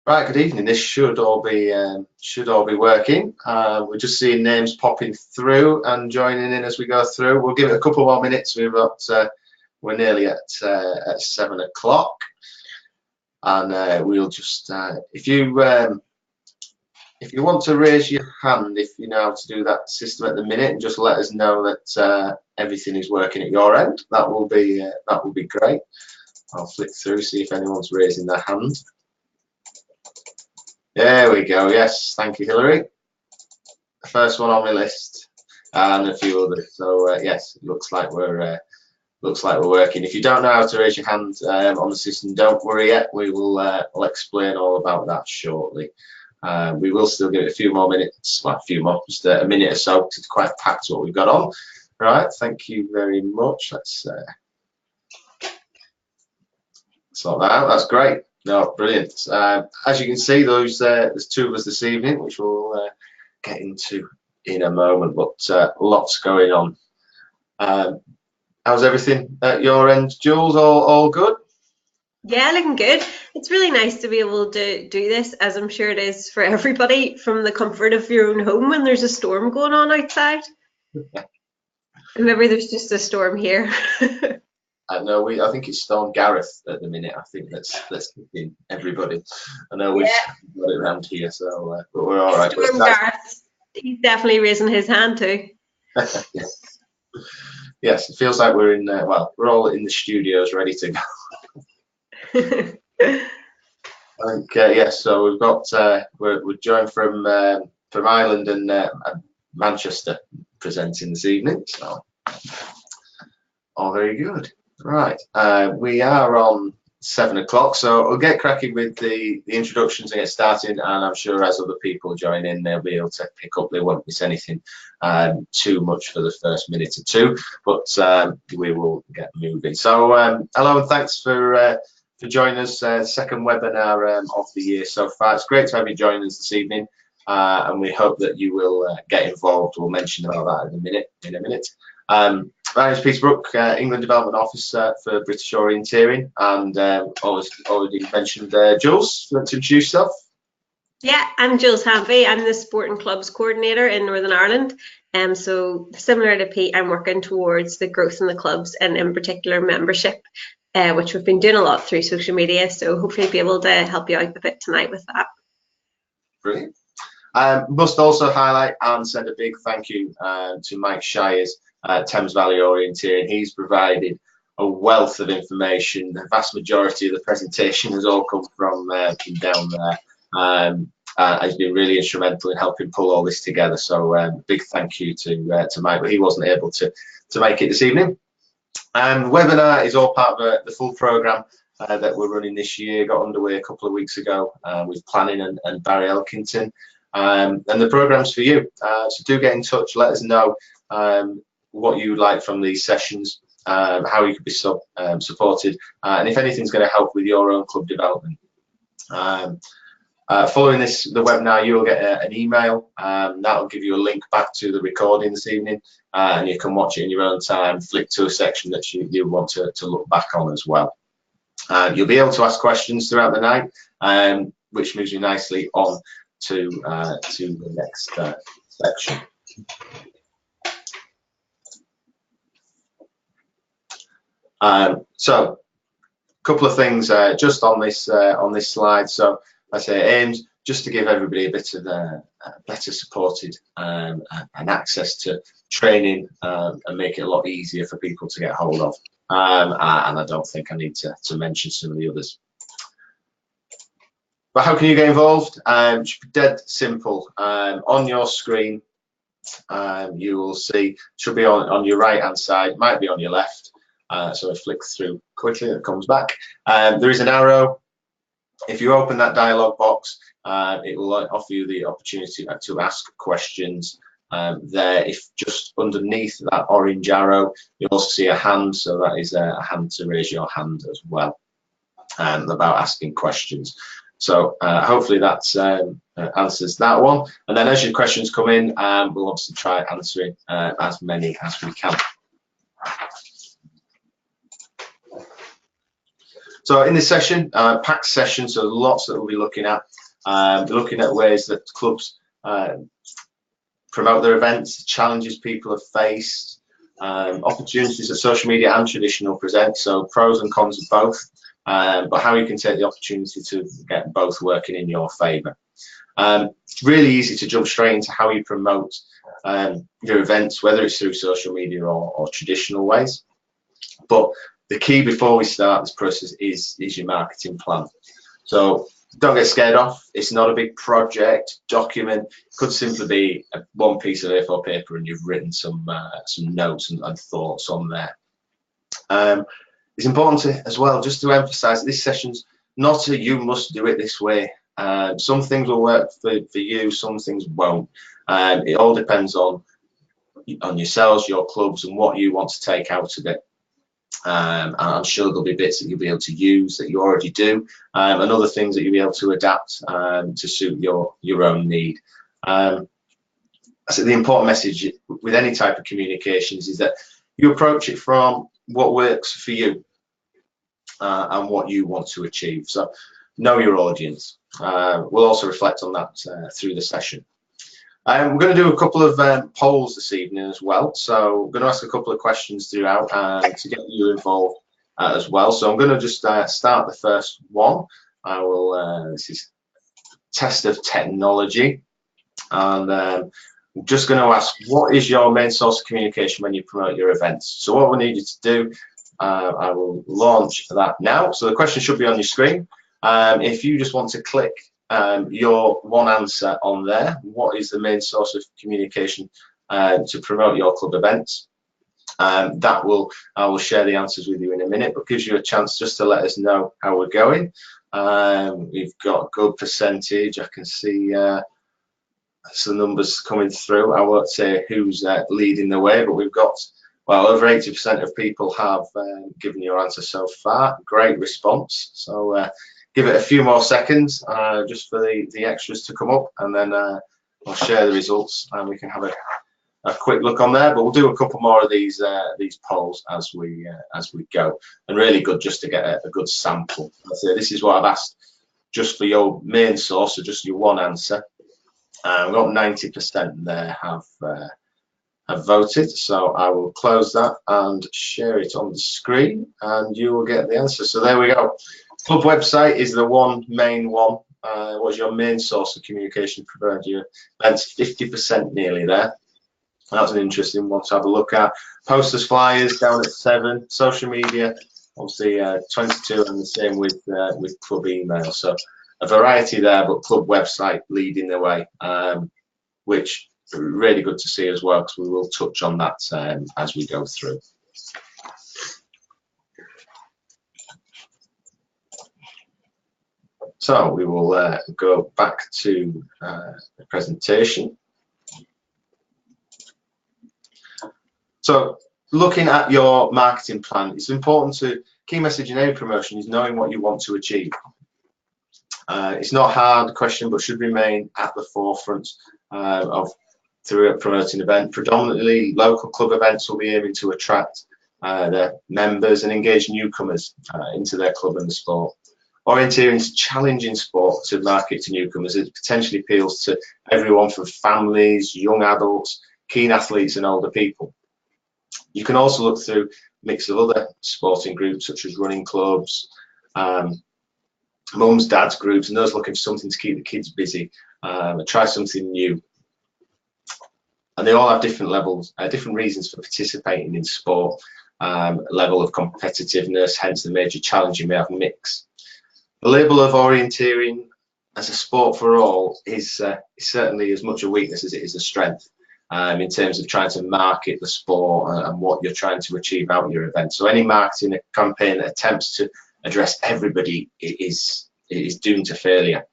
Right, good evening. This should all be working. We're just seeing names popping through and joining in as we go through. We'll give it a couple more minutes. We're nearly at 7 o'clock, and we'll just if you want to raise your hand, if you know how to do that system at the minute, and just let us know that everything is working at your end. That will be great. I'll flick through, see if anyone's raising their hand. There we go. Yes, thank you, Hillary. The first one on my list, and a few others. So yes, it looks like we're working. If you don't know how to raise your hand on the system, don't worry yet. We'll explain all about that shortly. We will still give it a few more minutes, well, a few more, just a minute or so, because it's quite packed what we've got on. Right, thank you very much. Let's sort that out. That's great. No, brilliant. As you can see, there's two of us this evening, which we'll get into in a moment, but lots going on. How's everything at your end, Jules? All good? Yeah, looking good. It's really nice to be able to do this, as I'm sure it is for everybody, from the comfort of your own home when there's a storm going on outside. And maybe there's just a storm here. I know I think it's Storm Gareth at the minute. I think that's hitting everybody. I know we've got it around here, so but we're all right. Storm Gareth, he's definitely raising his hand too. Yes. Yes, it feels like we're in. Well, we're all in the studios, ready to go. I think yes. So we've got we're joined from Ireland and Manchester presenting this evening. So all very good. Right, we are on 7 o'clock, so we'll get cracking with the introductions and get started, and I'm sure as other people join in, they'll be able to pick up. They won't miss anything too much for the first minute or two, but we will get moving. So hello and thanks for joining us, second webinar of the year so far. It's great to have you join us this evening, and we hope that you will get involved. We'll mention about that in a minute. My name is Peter Brook, England Development Officer for British Orienteering, and already mentioned Jules. You want to introduce yourself? Yeah, I'm Jules Hanvey. I'm the Sport and Clubs Coordinator in Northern Ireland. So similar to Pete, I'm working towards the growth in the clubs and in particular membership, which we've been doing a lot through social media. So hopefully be able to help you out a bit tonight with that. Brilliant. Must also highlight and send a big thank you to Mike Shires, Thames Valley Orienteering. He's provided a wealth of information. The vast majority of the presentation has all come from down there. He's been really instrumental in helping pull all this together. So big thank you to Mike, but he wasn't able to make it this evening. The webinar is all part of the full programme that we're running this year. Got underway a couple of weeks ago with planning and Barry Elkington. And the programme's for you. So do get in touch. Let us know what you would like from these sessions, how you could be supported, and if anything's going to help with your own club development. Following the webinar, you will get an email. That will give you a link back to the recording this evening, and you can watch it in your own time. Flick to a section that you want to look back on as well. You'll be able to ask questions throughout the night, which moves you nicely on to the next section. So a couple of things just on this slide. So I say aims just to give everybody a bit of better supported and access to training and make it a lot easier for people to get hold of. And I don't think I need to mention some of the others. But how can you get involved? It should be dead simple. On your screen, you will see, should be on your right hand side, might be on your left. So I flick through quickly and it comes back. There is an arrow. If you open that dialog box, it will offer you the opportunity to ask questions. There, if just underneath that orange arrow, you'll also see a hand. So that is a hand to raise your hand as well, about asking questions. So hopefully that answers that one. And then as your questions come in, we'll obviously try answering as many as we can. So in this session, packed session, so lots that we'll be looking at. looking at ways that clubs promote their events, challenges people have faced, opportunities that social media and traditional present, so pros and cons of both, but how you can take the opportunity to get both working in your favour. It's really easy to jump straight into how you promote your events, whether it's through social media or traditional ways. But the key before we start this process is your marketing plan. So don't get scared off. It's not a big project. Document could simply be one piece of A4 paper and you've written some notes and thoughts on there. It's important to, as well, just to emphasize this session's not a you must do it this way. Some things will work for you, some things won't. It all depends on yourselves, your clubs, and what you want to take out of it. And I'm sure there'll be bits that you'll be able to use that you already do, and other things that you'll be able to adapt to suit your own need. So the important message with any type of communications is that you approach it from what works for you and what you want to achieve. So know your audience. We'll also reflect on that through the session. We're going to do a couple of polls this evening as well. So we're going to ask a couple of questions throughout to get you involved as well. So I'm going to just start the first one. I will. This is test of technology, and I'm just going to ask, what is your main source of communication when you promote your events? So what we need you to do, I will launch that now. So the question should be on your screen. If you just want to click your one answer on there, what is the main source of communication to promote your club events? I will share the answers with you in a minute, but gives you a chance just to let us know how we're going. We've got a good percentage. I can see some numbers coming through. I won't say who's leading the way, but we've got, well, over 80% of people have given your answer so far. Great response. So give it a few more seconds just for the extras to come up, and then I'll share the results and we can have a quick look on there. But we'll do a couple more of these polls as we go, and really good just to get a good sample. So this is what I've asked just for your main source, so just your one answer. We've got 90% there have voted, so I will close that and share it on the screen, and you will get the answer. So there we go. Club website is the main one. What's your main source of communication to promote your events? 50% nearly there. That's an interesting one to have a look at. Posters, flyers down at 7. Social media, obviously 22, and the same with club email. So a variety there, but club website leading the way, which is really good to see as well, because we will touch on that as we go through. So we will go back to the presentation. So looking at your marketing plan, it's important to, key message in any promotion is knowing what you want to achieve. It's not a hard question, but should remain at the forefront through a promoting event. Predominantly local club events will be aiming to attract their members and engage newcomers into their club and the sport. Orienteering is challenging sport to market to newcomers. It potentially appeals to everyone from families, young adults, keen athletes and older people. You can also look through a mix of other sporting groups such as running clubs, mums, dads groups, and those looking for something to keep the kids busy, try something new. And they all have different levels, different reasons for participating in sport, level of competitiveness, hence the major challenge you may have mix. The label of orienteering as a sport for all is certainly as much a weakness as it is a strength in terms of trying to market the sport and what you're trying to achieve out of your event. So any marketing campaign that attempts to address everybody is doomed to failure.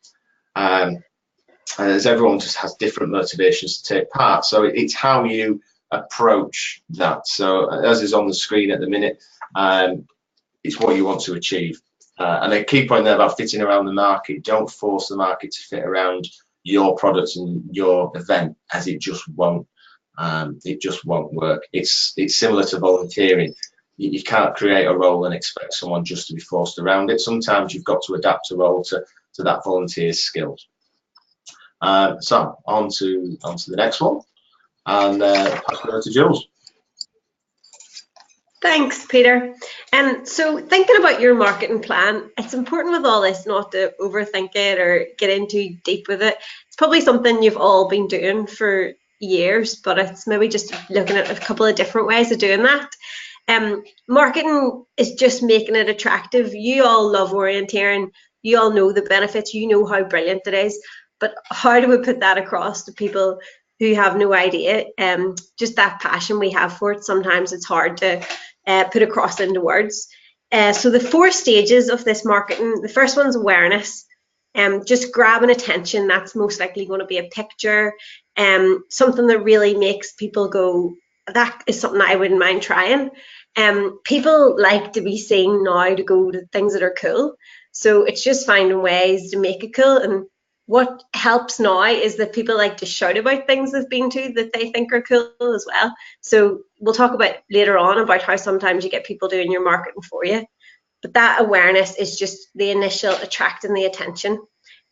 As everyone just has different motivations to take part. So it's how you approach that. So as is on the screen at the minute, it's what you want to achieve. And a key point there about fitting around the market, don't force the market to fit around your products and your event, as it just won't work. It's similar to volunteering. You can't create a role and expect someone just to be forced around it. Sometimes you've got to adapt a role to that volunteer's skills. So on to the next one, and pass it over to Jules. Thanks, Peter. So thinking about your marketing plan, it's important with all this not to overthink it or get in too deep with it. It's probably something you've all been doing for years, but it's maybe just looking at a couple of different ways of doing that. Marketing is just making it attractive. You all love orienteering. You all know the benefits. You know how brilliant it is. But how do we put that across to people who have no idea? Just that passion we have for it. Sometimes it's hard to put across into words. So the 4 stages of this marketing, the first one's awareness. Just grabbing attention. That's most likely going to be a picture, something that really makes people go, that is something I wouldn't mind trying. People like to be seen now to go to things that are cool. So it's just finding ways to make it cool. And what helps now is that people like to shout about things they've been to that they think are cool as well. So we'll talk about later on about how sometimes you get people doing your marketing for you. But that awareness is just the initial attracting the attention.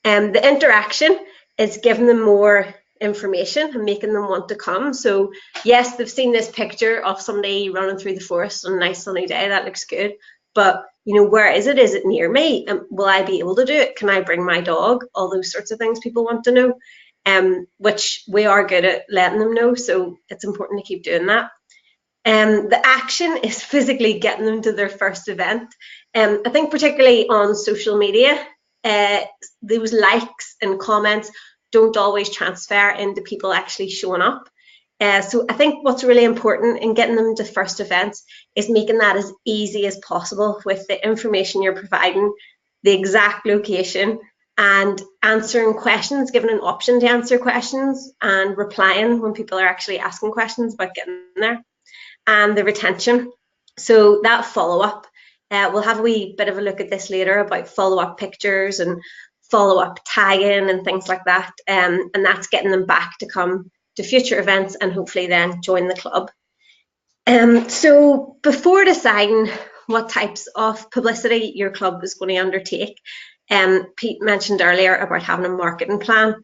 And the interaction is giving them more information and making them want to come. So yes, they've seen this picture of somebody running through the forest on a nice sunny day. That looks good. But you know, where is it? Is it near me? Will I be able to do it? Can I bring my dog? All those sorts of things people want to know, which we are good at letting them know. So it's important to keep doing that. The action is physically getting them to their first event. I think particularly on social media, those likes and comments don't always transfer into people actually showing up. So I think what's really important in getting them to first events is making that as easy as possible with the information you're providing, the exact location, and answering questions, giving an option to answer questions and replying when people are actually asking questions about getting there. And the retention. So that follow-up, we'll have a wee bit of a look at this later about follow-up pictures and follow-up tagging and things like that. And that's getting them back to come to future events and hopefully then join the club. So before deciding what types of publicity your club is going to undertake, Pete mentioned earlier about having a marketing plan.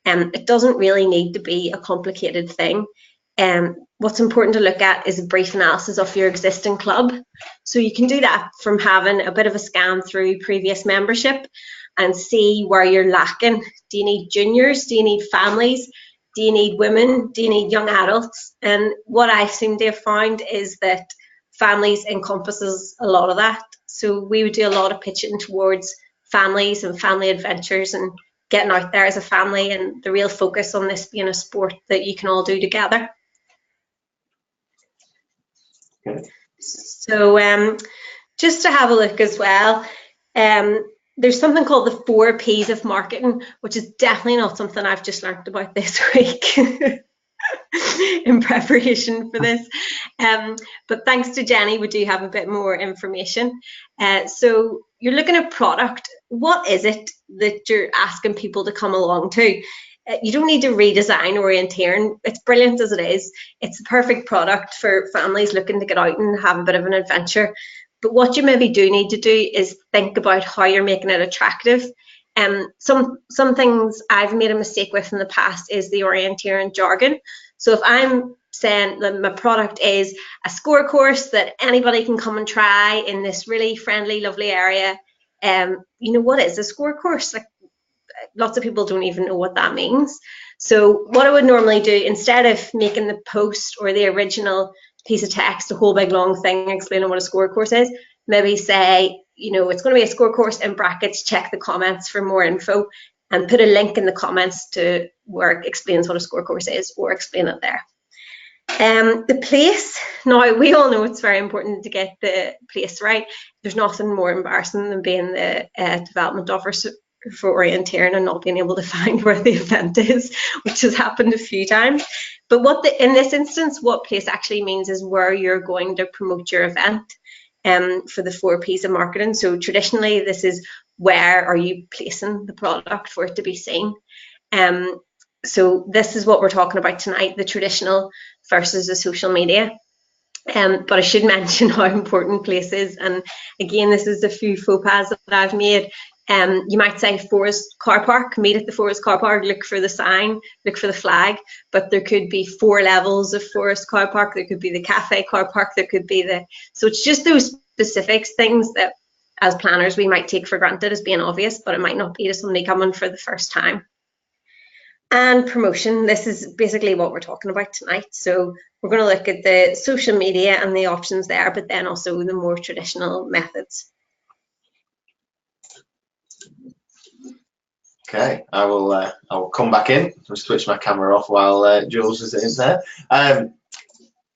It doesn't really need to be a complicated thing. What's important to look at is a brief analysis of your existing club. So you can do that from having a bit of a scan through previous membership and see where you're lacking. Do you need juniors? Do you need families? Do you need women? Do you need young adults? And what I seem to have found is that families encompasses a lot of that. So we would do a lot of pitching towards families and family adventures and getting out there as a family, and the real focus on this being a sport that you can all do together. Okay. So just to have a look as well, there's something called the 4 P's of marketing, which is definitely not something I've just learned about this week in preparation for this. But thanks to Jenny, we do have a bit more information. So you're looking at product. What is it that you're asking people to come along to? You don't need to redesign Orienteering. It's brilliant as it is. It's the perfect product for families looking to get out and have a bit of an adventure. But what you maybe do need to do is think about how you're making it attractive. Some things I've made a mistake with in the past is the Orienteering jargon. So if I'm saying that my product is a score course that anybody can come and try in this really friendly, lovely area, you know, what is a score course? Like, lots of people don't even know what that means. So what I would normally do, instead of making the post or the original piece of text a whole big long thing explaining what a score course is, maybe say, you know, it's going to be a score course in brackets, check the comments for more info, and put a link in the comments to where it explains what a score course is, or explain it there. The place, now we all know it's very important to get the place right. There's nothing more embarrassing than being the development officer for Orienteering and not being able to find where the event is, which has happened a few times. But in this instance, what place actually means is where you're going to promote your event for the 4 P's of marketing. So traditionally, this is where are you placing the product for it to be seen. So this is what we're talking about tonight, the traditional versus the social media. But I should mention how important place is. And again, this is a few faux pas that I've made. You might say Forest Car Park, meet at the Forest Car Park, look for the sign, look for the flag, but there could be 4 levels of Forest Car Park, there could be the cafe car park, there could be so it's just those specifics, things that as planners we might take for granted as being obvious, but it might not be to somebody coming for the first time. And promotion, this is basically what we're talking about tonight. So we're going to look at the social media and the options there, but then also the more traditional methods. Okay, I will come back in. I'll switch my camera off while Jules is in there.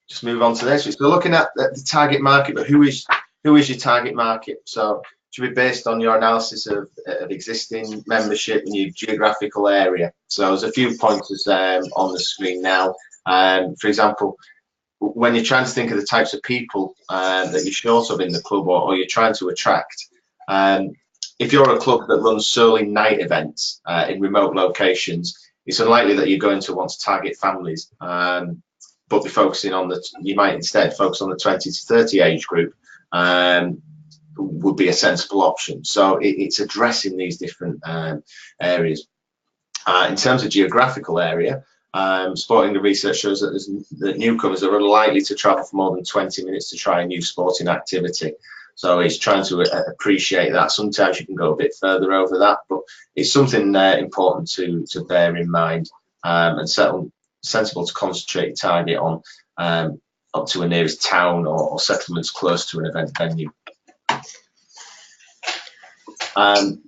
Just move on to this. So we're looking at the target market, but who is your target market? So it should be based on your analysis of existing membership and your geographical area. So there's a few pointers on the screen now. For example, when you're trying to think of the types of people that you're short of in the club or you're trying to attract, if you're a club that runs solely night events in remote locations, it's unlikely that you're going to want to target families, but be focusing on you might instead focus on the 20 to 30 age group. Would be a sensible option. So it's addressing these different areas. In terms of geographical area, sporting the research shows that newcomers are unlikely to travel for more than 20 minutes to try a new sporting activity. So it's trying to appreciate that. Sometimes you can go a bit further over that, but it's something important to bear in mind, and sensible to concentrate your target on up to a nearest town or settlements close to an event venue. Going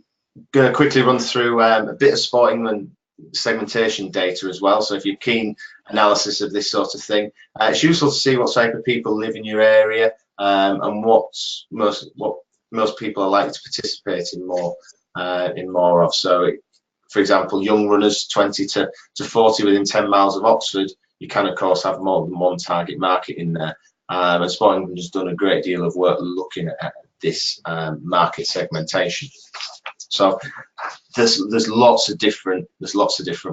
to quickly run through a bit of sporting and segmentation data as well. So if you're keen analysis of this sort of thing, it's useful to see what type of people live in your area, and what most people are likely to participate in more of. So for example, young runners 20 to 40 within 10 miles of Oxford, you can of course have more than one target market in there. And Sporting has done a great deal of work looking at this market segmentation. So there's lots of different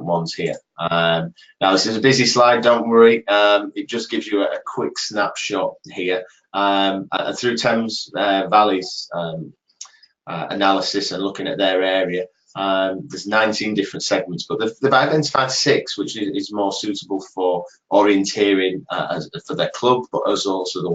ones here. Now this is a busy slide, don't worry. It just gives you a quick snapshot here. And through Thames Valley's analysis and looking at their area, there's 19 different segments, but they've identified 6, which is more suitable for orienteering for their club, but also the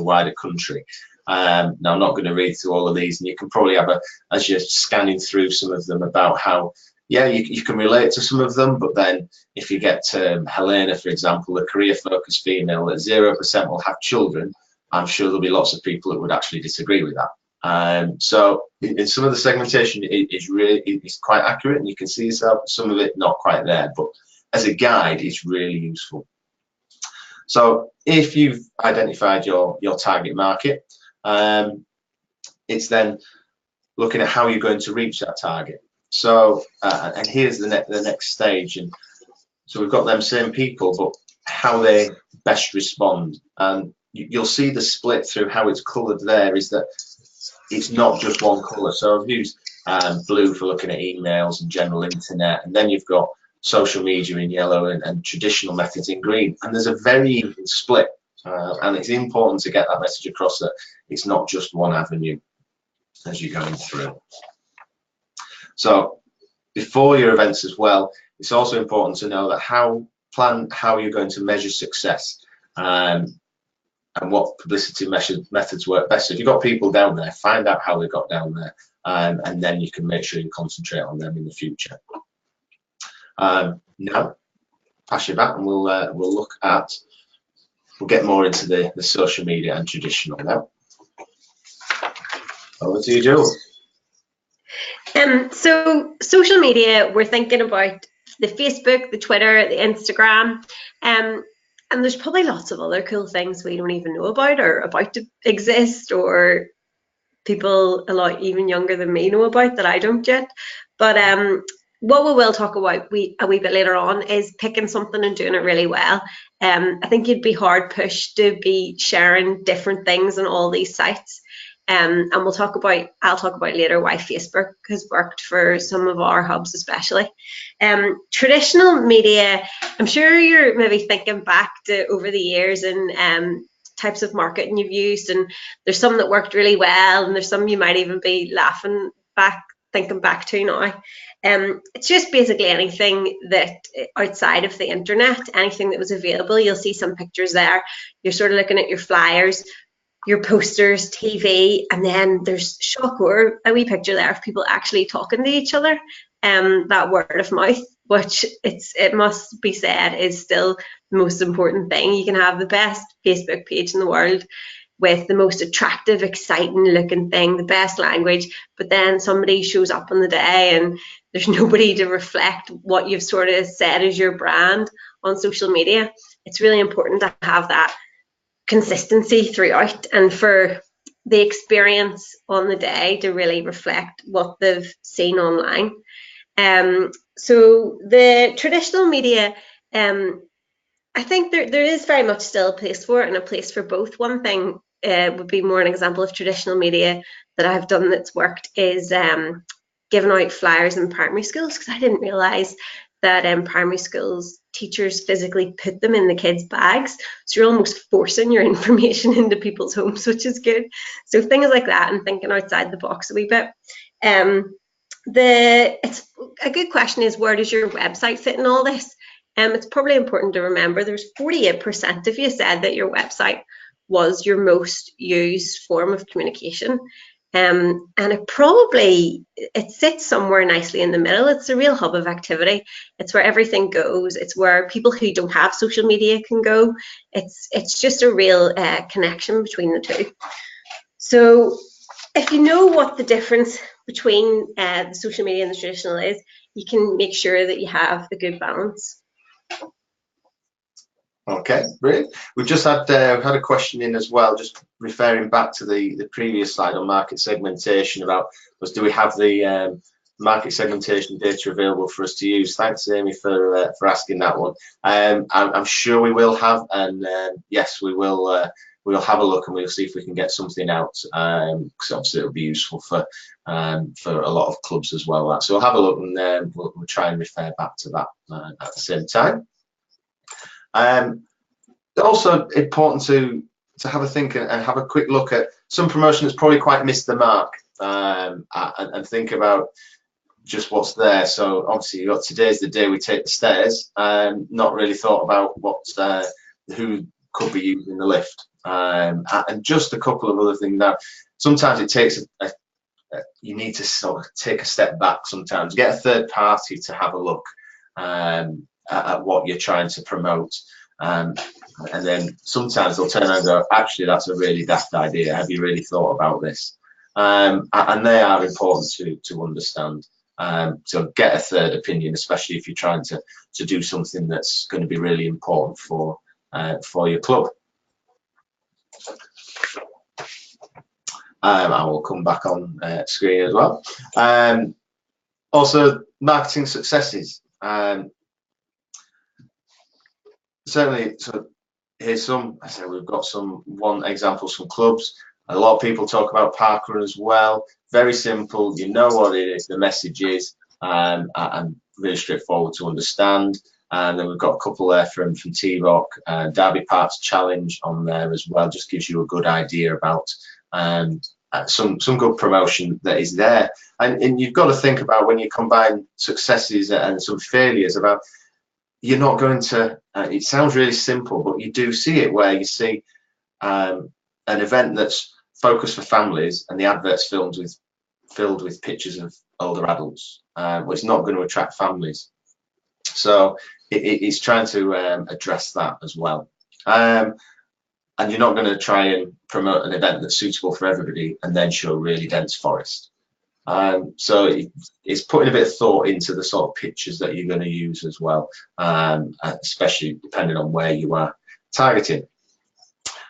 wider country. Now I'm not going to read through all of these, and you can probably have as you're scanning through some of them about how, yeah, you can relate to some of them, but then if you get to Helena, for example, a career-focused female that 0% will have children, I'm sure there'll be lots of people that would actually disagree with that. So in some of the segmentation is quite accurate, and you can see yourself, some of it not quite there, but as a guide it's really useful. So if you've identified your target market, it's then looking at how you're going to reach that target. So and here's the next stage, and so we've got them same people, but how they best respond, and you'll see the split through how it's coloured there is that it's not just one colour. So I've used blue for looking at emails and general internet, and then you've got social media in yellow and traditional methods in green, and there's a very even split, and it's important to get that message across that it's not just one avenue as you're going through. So before your events as well, it's also important to know that plan how you're going to measure success, and what publicity methods work best. So if you've got people down there, find out how they got down there, and then you can make sure you concentrate on them in the future. Now, pass you back, and we'll get more into the social media and traditional now. Over to you, Jules. So social media, we're thinking about the Facebook, the Twitter, the Instagram, and there's probably lots of other cool things we don't even know about or about to exist, or people a lot even younger than me know about that I don't yet. But what we will talk about a wee bit later on is picking something and doing it really well. I think you'd be hard pushed to be sharing different things on all these sites. And I'll talk about later why Facebook has worked for some of our hubs especially. Traditional media, I'm sure you're maybe thinking back to over the years and types of marketing you've used, and there's some that worked really well, and there's some you might even be laughing thinking back to now. It's just basically anything that outside of the internet, anything that was available. You'll see some pictures there. You're sort of looking at your flyers, your posters, TV, and then there's shock horror, a wee picture there of people actually talking to each other. That word of mouth, which it must be said is still the most important thing. You can have the best Facebook page in the world with the most attractive, exciting looking thing, the best language, but then somebody shows up on the day and there's nobody to reflect what you've sort of said as your brand on social media. It's really important to have that consistency throughout, and for the experience on the day to really reflect what they've seen online. So the traditional media, I think there is very much still a place for it and a place for both. One thing would be more an example of traditional media that I've done that's worked is giving out flyers in primary schools, because I didn't realise that in primary schools teachers physically put them in the kids' bags, so you're almost forcing your information into people's homes, which is good. So things like that and thinking outside the box a wee bit. It's a good question is, where does your website fit in all this? It's probably important to remember there's 48% of you said that your website was your most used form of communication. And it sits somewhere nicely in the middle. It's a real hub of activity. It's where everything goes. It's where people who don't have social media can go. It's just a real connection between the two. So if you know what the difference between the social media and the traditional is, you can make sure that you have a good balance. Okay, brilliant. We've just had a question in as well, just referring back to the previous slide on market segmentation about do we have the market segmentation data available for us to use? Thanks, Amy, for asking that one. I'm sure we will have, and yes, we will. We'll have a look and we'll see if we can get something out, because obviously it'll be useful for a lot of clubs as well. So we'll have a look and we'll try and refer back to that at the same time. Also important to have a think and have a quick look at some promotion that's probably quite missed the mark, and think about just what's there. So obviously you've got today's the day we take the stairs, not really thought about who could be using the lift, and just a couple of other things. Now sometimes it takes you need to sort of take a step back, sometimes get a third party to have a look at what you're trying to promote, and then sometimes they'll turn around and go, actually that's a really daft idea, have you really thought about this? And they are important to understand. So get a third opinion, especially if you're trying to do something that's going to be really important for your club. I will come back on screen as well. Also, marketing successes. Certainly, so here's some. I said we've got one examples from clubs. A lot of people talk about parkrun as well. Very simple. You know what it is. The message is, and really straightforward to understand. And then we've got a couple there from TVOC, Derby Park's challenge on there as well. Just gives you a good idea about some good promotion that is there. And you've got to think about, when you combine successes and some failures, about you're not going to, it sounds really simple, but you do see it where you see an event that's focused for families and the advert's filled with pictures of older adults. Well, it's not going to attract families. So it's trying to address that as well. And you're not going to try and promote an event that's suitable for everybody and then show really dense forest. So it's putting a bit of thought into the sort of pictures that you're going to use as well, especially depending on where you are targeting.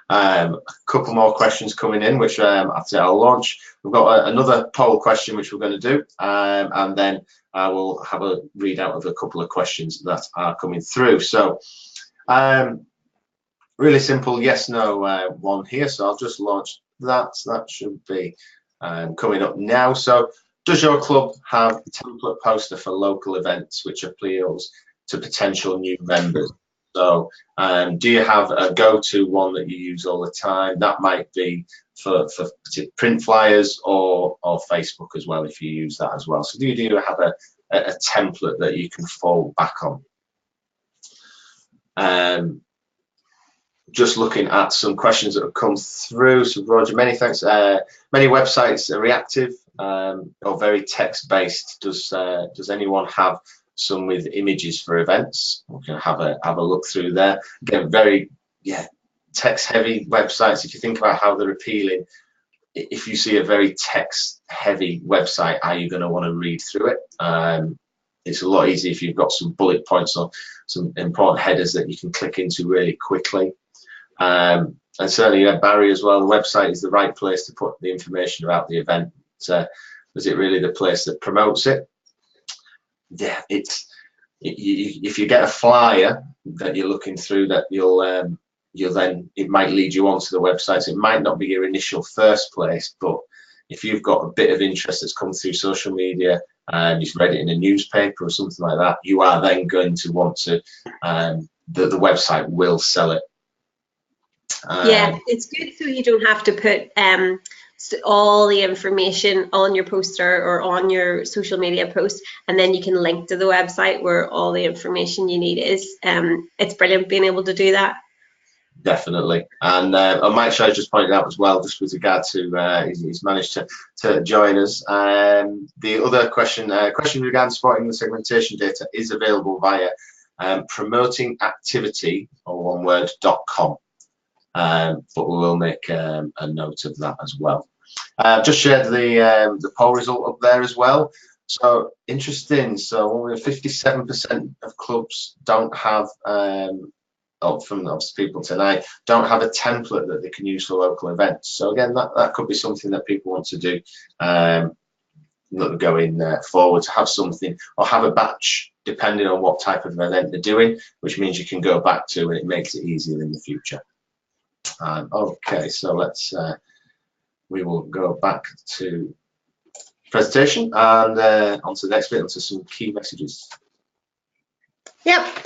A couple more questions coming in, which after I'll launch. We've got another poll question which we're going to do, and then I will have a readout of a couple of questions that are coming through. So really simple yes no one here, so I'll just launch that. So that should be coming up now. So does your club have a template poster for local events which appeals to potential new members? So do you have a go-to one that you use all the time? That might be for print flyers or Facebook as well, if you use that as well. So do you have a template that you can fall back on? Just looking at some questions that have come through. So Roger, many thanks. Many websites are reactive or very text-based. Does anyone have some with images for events? We can have a look through there. Again, very text-heavy websites. If you think about how they're appealing, if you see a very text-heavy website, are you going to want to read through it? It's a lot easier if you've got some bullet points or some important headers that you can click into really quickly. And certainly, Barry as well, the website is the right place to put the information about the event. Is it really the place that promotes it? Yeah, if you get a flyer that you're looking through, that you'll then, it might lead you onto the website. So it might not be your initial first place, but if you've got a bit of interest that's come through social media and you've read it in a newspaper or something like that, you are then going to want to, the website will sell it. Yeah, it's good so you don't have to put all the information on your poster or on your social media post, and then you can link to the website where all the information you need is. It's brilliant being able to do that. Definitely. And Mike Shire just pointed out as well, just with regard to he's managed to join us. The other question regarding supporting the segmentation data is available via promotingactivity, or one word, .com. But we will make a note of that as well. Just shared the poll result up there as well. So interesting. So only 57% of clubs don't have, from obviously people tonight, don't have a template that they can use for local events. So again, that could be something that people want to do. Going forward, to have something or have a batch depending on what type of event they're doing, which means you can go back to, and it makes it easier in the future. Okay, so let's we will go back to presentation and onto the next bit, onto some key messages. Yep.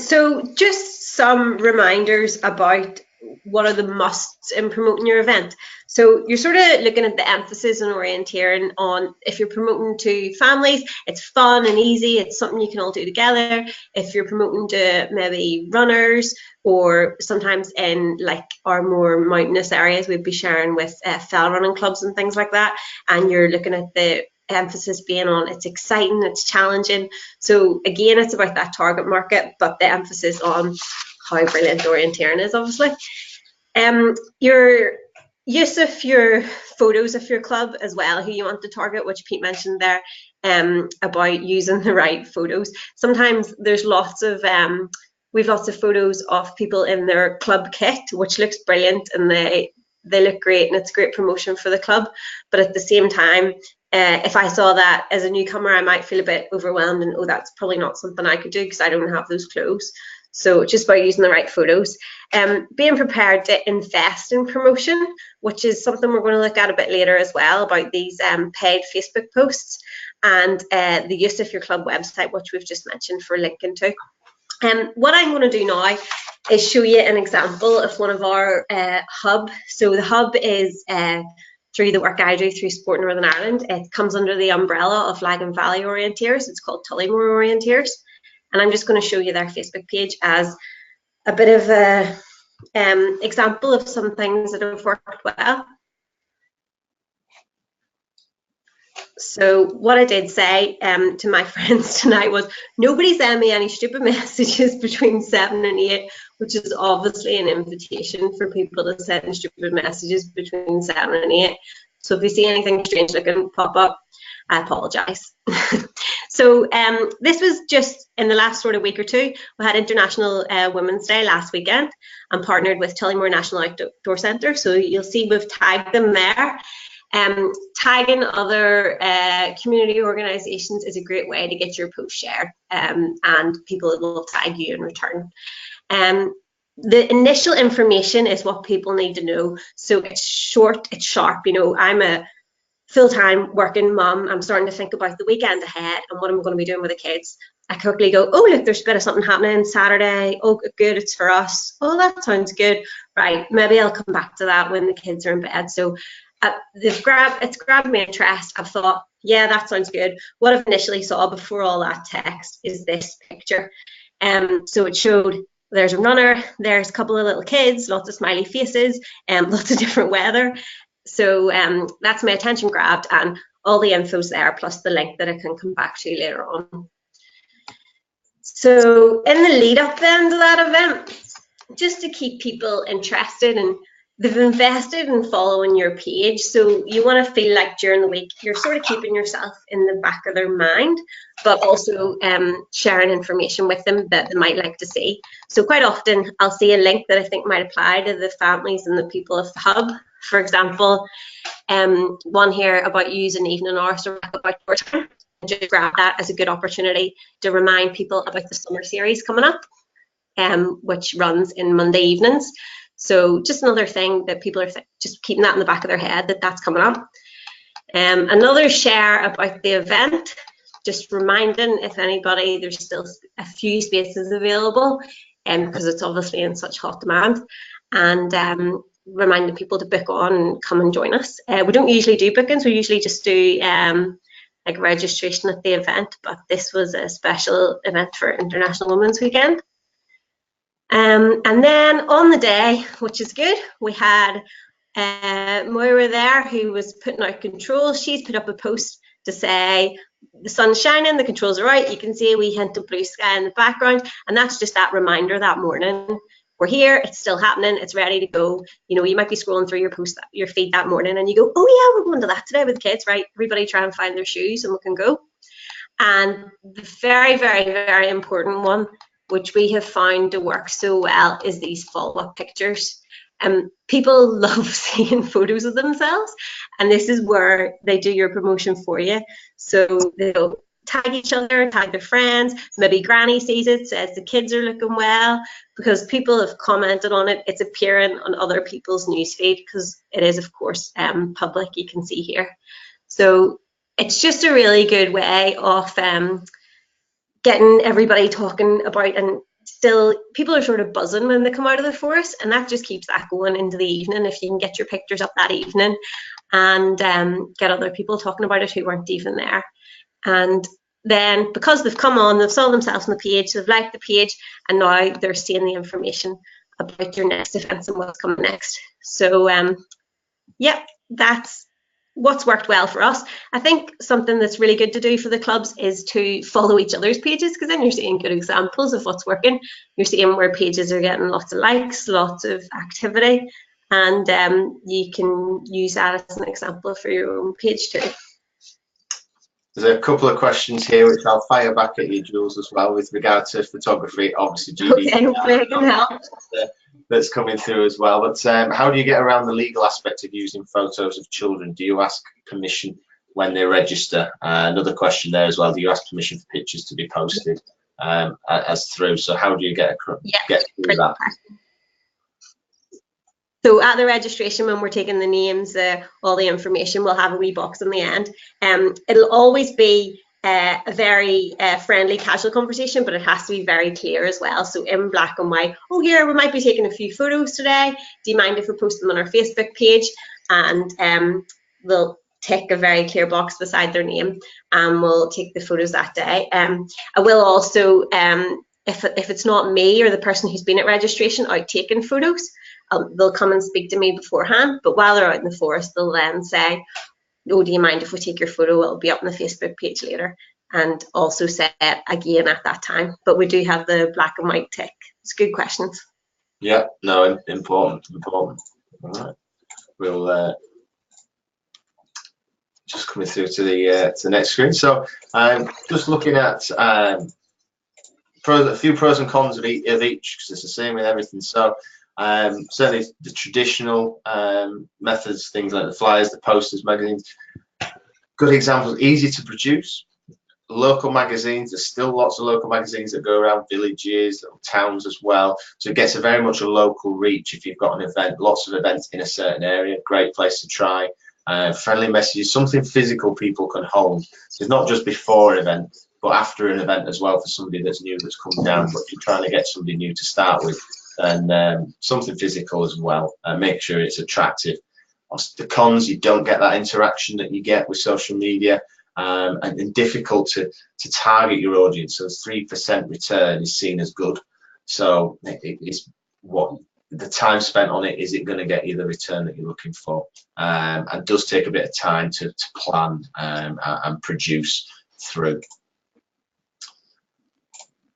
So just some reminders about what are the musts in promoting your event. So you're sort of looking at the emphasis and orienteering on, if you're promoting to families, it's fun and easy, it's something you can all do together. If you're promoting to maybe runners, or sometimes in like our more mountainous areas, we'd be sharing with fell running clubs and things like that, and you're looking at the emphasis being on it's exciting, it's challenging. So again, it's about that target market, but the emphasis on how brilliant orienteering is, obviously. Your use of your photos of your club as well, who you want to target, which Pete mentioned there, about using the right photos. Sometimes there's lots of we've lots of photos of people in their club kit, which looks brilliant, and they look great, and it's great promotion for the club. But at the same time, if I saw that as a newcomer, I might feel a bit overwhelmed and, oh, that's probably not something I could do because I don't have those clothes. So just by using the right photos. Being prepared to invest in promotion, which is something we're going to look at a bit later as well, about these paid Facebook posts, and the use of your club website, which we've just mentioned, for linking to. What I'm going to do now is show you an example of one of our hub. So the hub is through the work I do through Sport Northern Ireland. It comes under the umbrella of Lagan Valley Orienteers. It's called Tullymore Orienteers. And I'm just going to show you their Facebook page as a bit of a example of some things that have worked well. So what I did say to my friends tonight was, nobody send me any stupid messages between 7 and 8, which is obviously an invitation for people to send stupid messages between 7 and 8. So if you see anything strange looking pop up, I apologise. So this was just in the last sort of week or two. We had International Women's Day last weekend and partnered with Tullymore National Outdoor Centre. So you'll see we've tagged them there. Tagging other community organisations is a great way to get your post shared, and people will tag you in return. The initial information is what people need to know. So it's short, it's sharp. You know, I'm a full-time working mum. I'm starting to think about the weekend ahead and what I'm going to be doing with the kids. I quickly go, oh, look, there's a bit of something happening Saturday. Oh, good, it's for us. Oh, that sounds good. Right, maybe I'll come back to that when the kids are in bed. So it's grabbed my interest. I've thought, yeah, that sounds good. What I've initially saw before all that text is this picture. So it showed there's a runner, there's a couple of little kids, lots of smiley faces, lots of different weather. So that's my attention grabbed, and all the info's there, plus the link that I can come back to later on. So in the lead up then to that event, just to keep people interested, and they've invested in following your page, so you want to feel like during the week you're sort of keeping yourself in the back of their mind, but also sharing information with them that they might like to see. So quite often I'll see a link that I think might apply to the families and the people of the hub. For example, one here about using evening hours to wrap about your time. Just grab that as a good opportunity to remind people about the summer series coming up, which runs in Monday evenings. So just another thing that people are just keeping that in the back of their head, that that's coming up. Another share about the event, just reminding if anybody, there's still a few spaces available, because it's obviously in such hot demand, and reminding people to book on and come and join us. We don't usually do bookings, we usually just do like registration at the event, but this was a special event for International Women's Weekend. And then on the day, which is good, we had Moira there, who was putting out controls. She's put up a post to say the sun's shining, the controls are out, you can see a wee hint of blue sky in the background, and that's just that reminder that morning. We're here, it's still happening, it's ready to go. You know, you might be scrolling through your feed that morning and you go, oh yeah, we're going to that today with the kids, right? Everybody try and find their shoes and we can go. And the very, very, very important one, which we have found to work so well, is these follow-up pictures. People love seeing photos of themselves, and this is where they do your promotion for you. So they'll tag each other, tag their friends, maybe granny sees it, says the kids are looking well, because people have commented on it. It's appearing on other people's newsfeed because it is, of course, public, you can see here. So it's just a really good way of getting everybody talking about, and still people are sort of buzzing when they come out of the forest, and that just keeps that going into the evening if you can get your pictures up that evening and get other people talking about it who weren't even there. And then because they've come on, they've saw themselves on the page, they've liked the page, and now they're seeing the information about your next events and what's coming next. So yeah, that's what's worked well for us. I think something that's really good to do for the clubs is to follow each other's pages, because then you're seeing good examples of what's working. You're seeing where pages are getting lots of likes, lots of activity, and you can use that as an example for your own page too. There's a couple of questions here which I'll fire back at you, Jules, as well, with regard to photography. Obviously, okay, hopefully I can help. That's coming through as well. But how do you get around the legal aspect of using photos of children? Do you ask permission when they register? Another question there as well. Do you ask permission for pictures to be posted as through? So how do you get through that? So at the registration, when we're taking the names, all the information, we'll have a wee box in the end. It'll always be a very friendly, casual conversation, but it has to be very clear as well. So in black and white, oh, here, we might be taking a few photos today. Do you mind if we post them on our Facebook page? And we'll tick a very clear box beside their name, and we'll take the photos that day. I will also, if it's not me or the person who's been at registration out taking photos, they'll come and speak to me beforehand, but while they're out in the forest, they'll then say, oh, do you mind if we take your photo? It'll be up on the Facebook page later, and also say it again at that time. But we do have the black and white tick. It's good questions. Yeah, no, important. All right, we'll just coming through to the next screen. So just looking at a few pros and cons of each, because it's the same with everything. So certainly the traditional methods, things like the flyers, the posters, magazines, good examples, easy to produce. Local magazines, there's still lots of local magazines that go around villages, little towns as well, so it gets very much a local reach. If you've got an event, lots of events in a certain area, great place to try. Friendly messages, something physical people can hold. So it's not just before an event, but after an event as well for somebody that's new, that's come down. But if you're trying to get somebody new to start with, then something physical as well, and make sure it's attractive. The cons, you don't get that interaction that you get with social media, and difficult to target your audience. So 3% return is seen as good. So it's what the time spent on it, is it going to get you the return that you're looking for? And does take a bit of time to plan and produce through.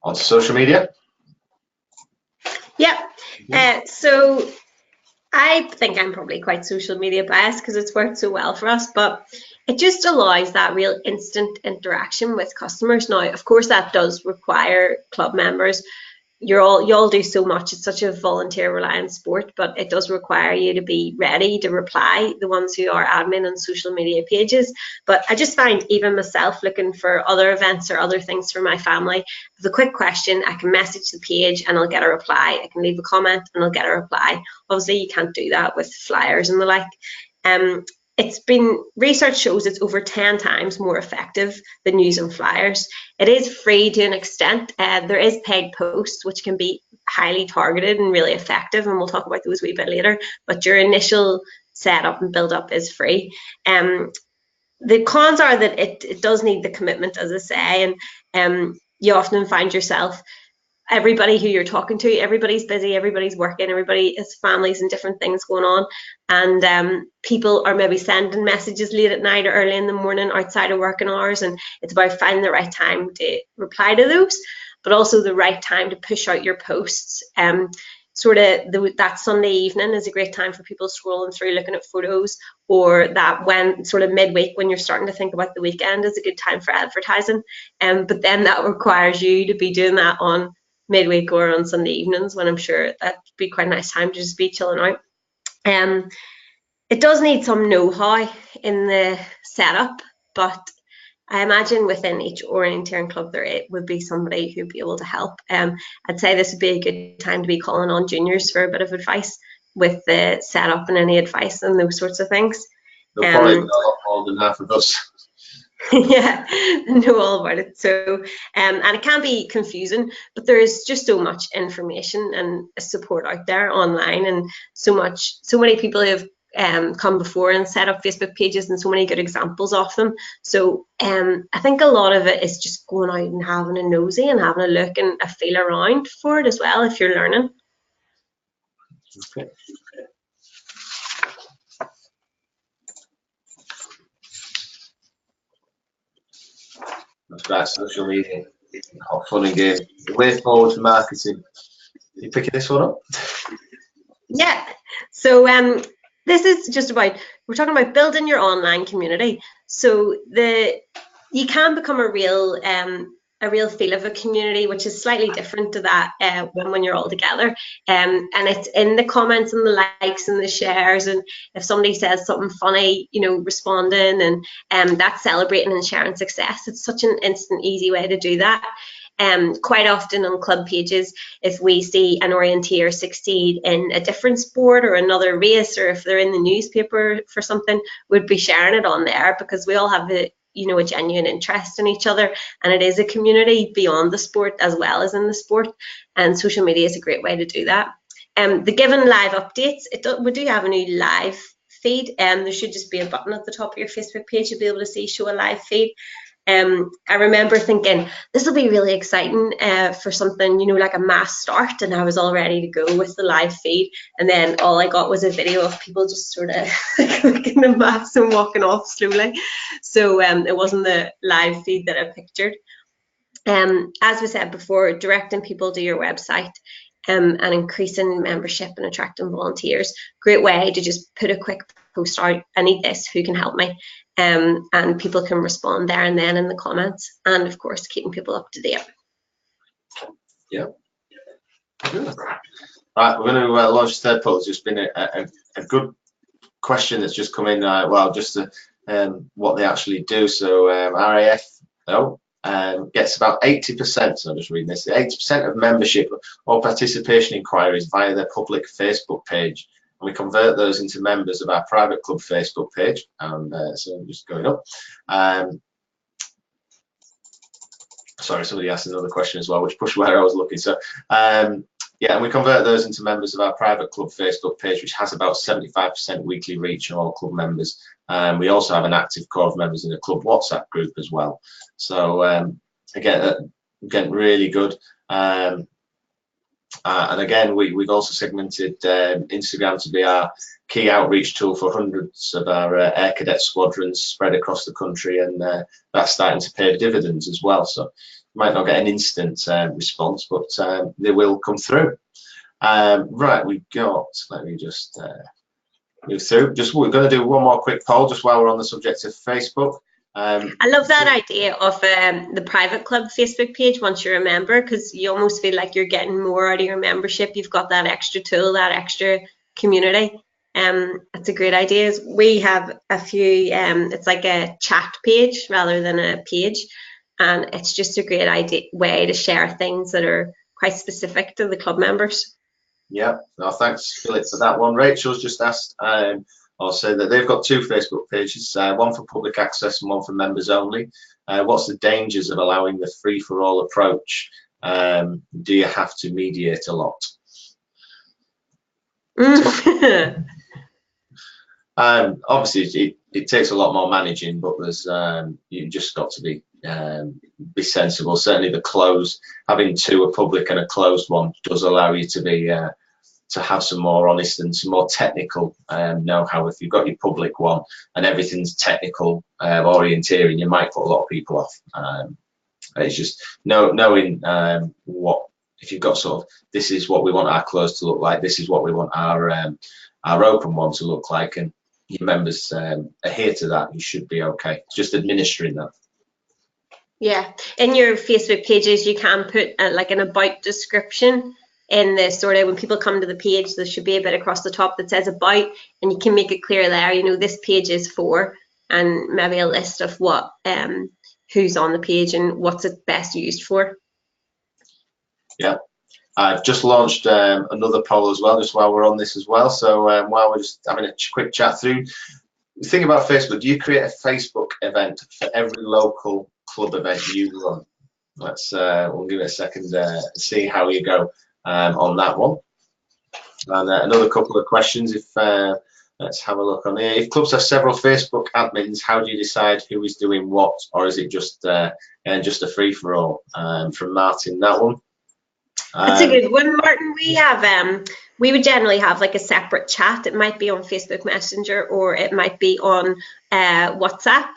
On social media. Yeah. So I think I'm probably quite social media biased because it's worked so well for us, but it just allows that real instant interaction with customers. Now, of course, that does require club members. You all do so much. It's such a volunteer reliant sport, but it does require you to be ready to reply, the ones who are admin on social media pages. But I just find, even myself, looking for other events or other things for my family, with a quick question, I can message the page and I'll get a reply. I can leave a comment and I'll get a reply. Obviously, you can't do that with flyers and the like. It's been, research shows it's over 10 times more effective than using flyers. It is free to an extent. There is paid posts, which can be highly targeted and really effective, and we'll talk about those a wee bit later, but your initial setup and build up is free. The cons are that it does need the commitment, as I say, and you often find yourself, everybody who you're talking to, everybody's busy, everybody's working, everybody has families and different things going on, and people are maybe sending messages late at night or early in the morning outside of working hours, and it's about finding the right time to reply to those, but also the right time to push out your posts. That Sunday evening is a great time for people scrolling through looking at photos, or that when sort of midweek when you're starting to think about the weekend is a good time for advertising, but then that requires you to be doing that on midweek or on Sunday evenings, when I'm sure that'd be quite a nice time to just be chilling out. It does need some know-how in the setup, but I imagine within each orienteering club there would be somebody who'd be able to help. I'd say this would be a good time to be calling on juniors for a bit of advice with the setup and any advice and those sorts of things. They'll probably know a lot more than half of us. Yeah, I know all about it. So, and it can be confusing, but there is just so much information and support out there online, and so many people who have come before and set up Facebook pages, and so many good examples of them. So, I think a lot of it is just going out and having a nosy and having a look and a feel around for it as well if you're learning. Okay. That's right, social media. Oh, fun and games. The way forward for marketing. Are you picking this one up? Yeah. So this is just about, we're talking about building your online community. So you can become a real feel of a community, which is slightly different to that when you're all together. And it's in the comments and the likes and the shares, and if somebody says something funny, responding, and that's celebrating and sharing success. It's such an instant, easy way to do that. Quite often on club pages, if we see an orienteer succeed in a different sport or another race, or if they're in the newspaper for something, we'd be sharing it on there, because we all have a genuine interest in each other, and it is a community beyond the sport as well as in the sport, and social media is a great way to do that. The given live updates, we do have a new live feed, and there should just be a button at the top of your Facebook page to be able to see show a live feed. I remember thinking this will be really exciting for something, like a mass start, and I was all ready to go with the live feed, and then all I got was a video of people just sort of clicking the mass and walking off slowly. So it wasn't the live feed that I pictured. As we said before, directing people to your website and increasing membership and attracting volunteers. Great way to just put a quick post out, I need this, who can help me? And people can respond there and then in the comments, and of course keeping people up to date. Yeah. Right, we're going to launch the third poll. It's just been a good question that's just come in. What they actually do. So RAF gets about 80%. So I'm just reading this. 80% of membership or participation inquiries via their public Facebook page. And we convert those into members of our private club Facebook page, and so I'm just going up. sorry, somebody asked another question as well, which pushed where I was looking. So yeah, and we convert those into members of our private club Facebook page, which has about 75% weekly reach on all club members. We also have an active core of members in the club WhatsApp group as well. So again, really good. And again, we've also segmented Instagram to be our key outreach tool for hundreds of our Air Cadet squadrons spread across the country, and that's starting to pay dividends as well. So you might not get an instant response, but they will come through. Right, we've got, let me just move through. We're going to do one more quick poll just while we're on the subject of Facebook. I love that idea of the private club Facebook page once you're a member, because you almost feel like you're getting more out of your membership. You've got that extra tool, that extra community. It's a great idea. We have a few, it's like a chat page rather than a page, and it's just a great way to share things that are quite specific to the club members. Yeah, no, thanks, Philip, for that one. Rachel's just asked, I'll say that they've got two Facebook pages, one for public access and one for members only. What's the dangers of allowing the free-for-all approach? Do you have to mediate a lot? Obviously, it takes a lot more managing, but there's you just got to be sensible. Certainly, having two, a public and a closed one, does allow you to be to have some more honest and some more technical know-how. If you've got your public one and everything's technical orienteering, you might put a lot of people off. It's just knowing what, if you've got sort of, this is what we want our closed to look like, this is what we want our open one to look like, and your members adhere to that, you should be okay. It's just administering that. Yeah, in your Facebook pages, you can put like an about description in the sort of, when people come to the page, there should be a bit across the top that says about, and you can make it clear there, you know, this page is for, and maybe a list of what who's on the page and what's it best used for. Yeah, I've just launched another poll as well, just while we're on this as well. So while we're just having a quick chat through, think about Facebook. Do you create a Facebook event for every local club event you run? Let's we'll give it a second see how you go on that one. And another couple of questions. If let's have a look on here. If clubs have several Facebook admins, how do you decide who is doing what, or is it just just a free for all? From Martin, that one. That's a good one, Martin. We have we would generally have like a separate chat. It might be on Facebook Messenger or it might be on WhatsApp.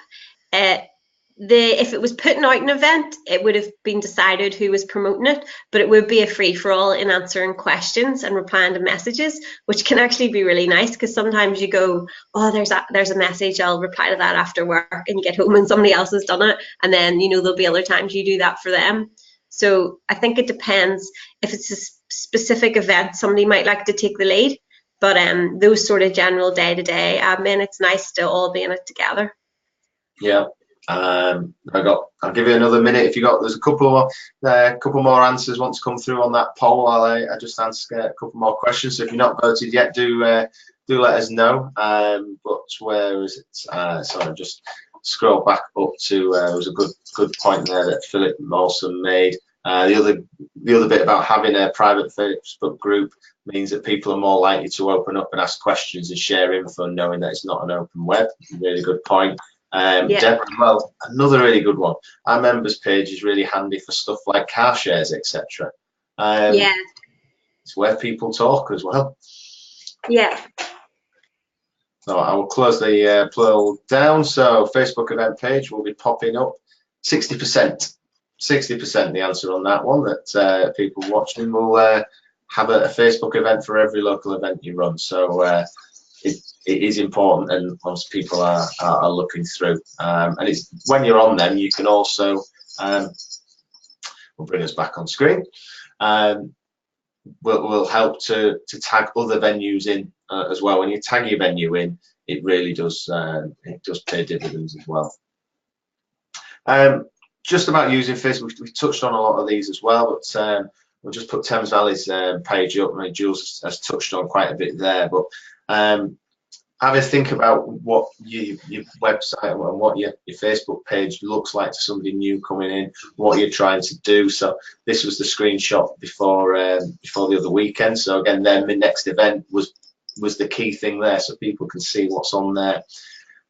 If it was putting out an event, it would have been decided who was promoting it, but it would be a free-for-all in answering questions and replying to messages, which can actually be really nice, because sometimes you go, oh, there's a message, I'll reply to that after work, and you get home and somebody else has done it, and then, you know, there'll be other times you do that for them. So I think it depends. If it's a specific event, somebody might like to take the lead, but those sort of general day-to-day admin, it's nice to all be in it together. Yeah. I'll give you another minute. If there's a couple more answers want to come through on that poll. I just ask a couple more questions. So if you're not voted yet, do let us know. But where is it? Sorry, just scroll back up to. There was a good point there that Philip also made. The other bit about having a private Facebook group means that people are more likely to open up and ask questions and share info, knowing that it's not an open web. Really good point. Yeah. Deborah, well, another really good one. Our members page is really handy for stuff like car shares, etc. Yeah, it's where people talk as well. Yeah. So I will close the poll down. So Facebook event page will be popping up. 60%. 60% the answer on that one, that people watching will have a Facebook event for every local event you run. So it is important, and most people are looking through. And it's when you're on them, you can also, we'll bring us back on screen, will help to tag other venues in as well. When you tag your venue in, it really does pay dividends as well. Just about using Facebook, we touched on a lot of these as well, but we'll just put Thames Valley's page up. I mean, Jules has touched on quite a bit there, but have a think about what your website and what your Facebook page looks like to somebody new coming in, what you're trying to do. So this was the screenshot before the other weekend. So again, then my next event was the key thing there, so people can see what's on there.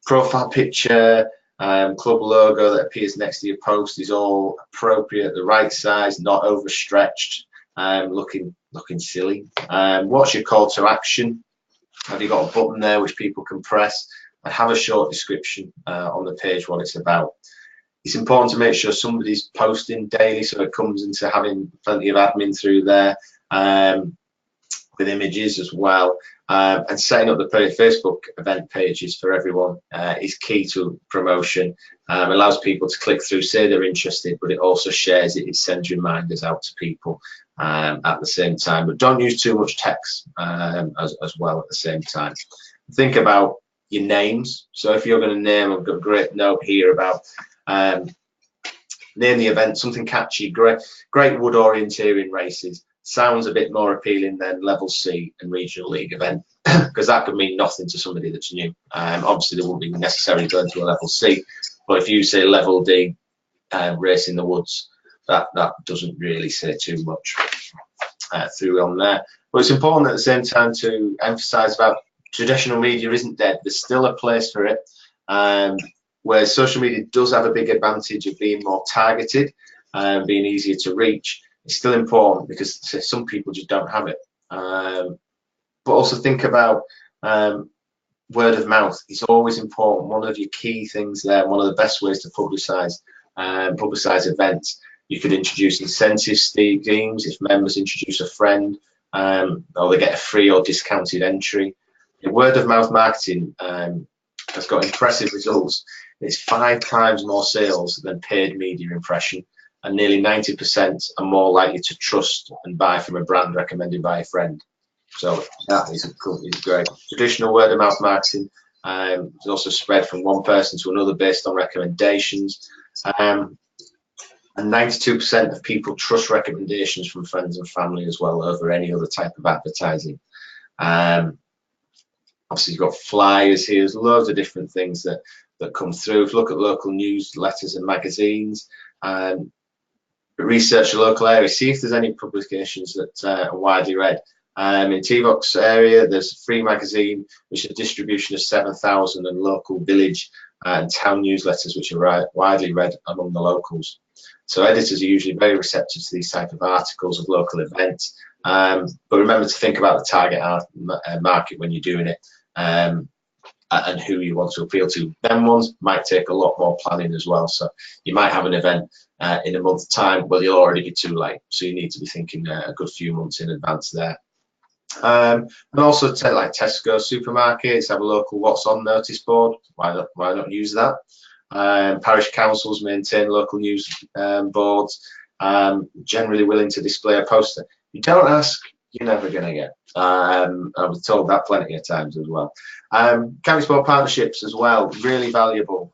Profile picture, club logo that appears next to your post is all appropriate, the right size, not overstretched, looking silly. What's your call to action? Have you got a button there which people can press? And have a short description on the page what it's about. It's important to make sure somebody's posting daily, so it comes into having plenty of admin through there, with images as well. And setting up the Facebook event pages for everyone is key to promotion. Allows people to click through, say they're interested, but it also shares it. It sends reminders out to people at the same time. But don't use too much text as well at the same time. Think about your names. So if you're going to name, I've got a great note here about name the event something catchy. Great wood orienteering races. Sounds a bit more appealing than level C and regional league event, because that could mean nothing to somebody that's new. Obviously they wouldn't be necessarily going to a level C, but if you say level D, race in the woods, that doesn't really say too much through on there. But it's important at the same time to emphasize about traditional media isn't dead. There's still a place for it, where social media does have a big advantage of being more targeted and being easier to reach. It's still important because some people just don't have it. But also think about word of mouth. It's always important. One of your key things there, one of the best ways to publicize events. You could introduce incentive schemes if members introduce a friend, or they get a free or discounted entry. Word of mouth marketing has got impressive results. It's 5 times more sales than paid media impression, and nearly 90% are more likely to trust and buy from a brand recommended by a friend. So that is great. Traditional word of mouth marketing is also spread from one person to another based on recommendations. And 92% of people trust recommendations from friends and family as well over any other type of advertising. Obviously, you've got flyers here. There's loads of different things that come through. If you look at local newsletters and magazines, research the local area, see if there's any publications that are widely read. In TVOC's area, there's a free magazine, which is a distribution of 7,000 and local village and town newsletters, which are widely read among the locals. So editors are usually very receptive to these type of articles of local events. But remember to think about the target market when you're doing it, and who you want to appeal to. Them ones might take a lot more planning as well. So you might have an event in a month's time, well, you'll already be too late. So you need to be thinking a good few months in advance there. And also like Tesco supermarkets have a local what's on notice board. Why not use that? Parish councils maintain local news boards, generally willing to display a poster. You don't ask, you're never going to get. I was told that plenty of times as well. County sport partnerships as well, really valuable.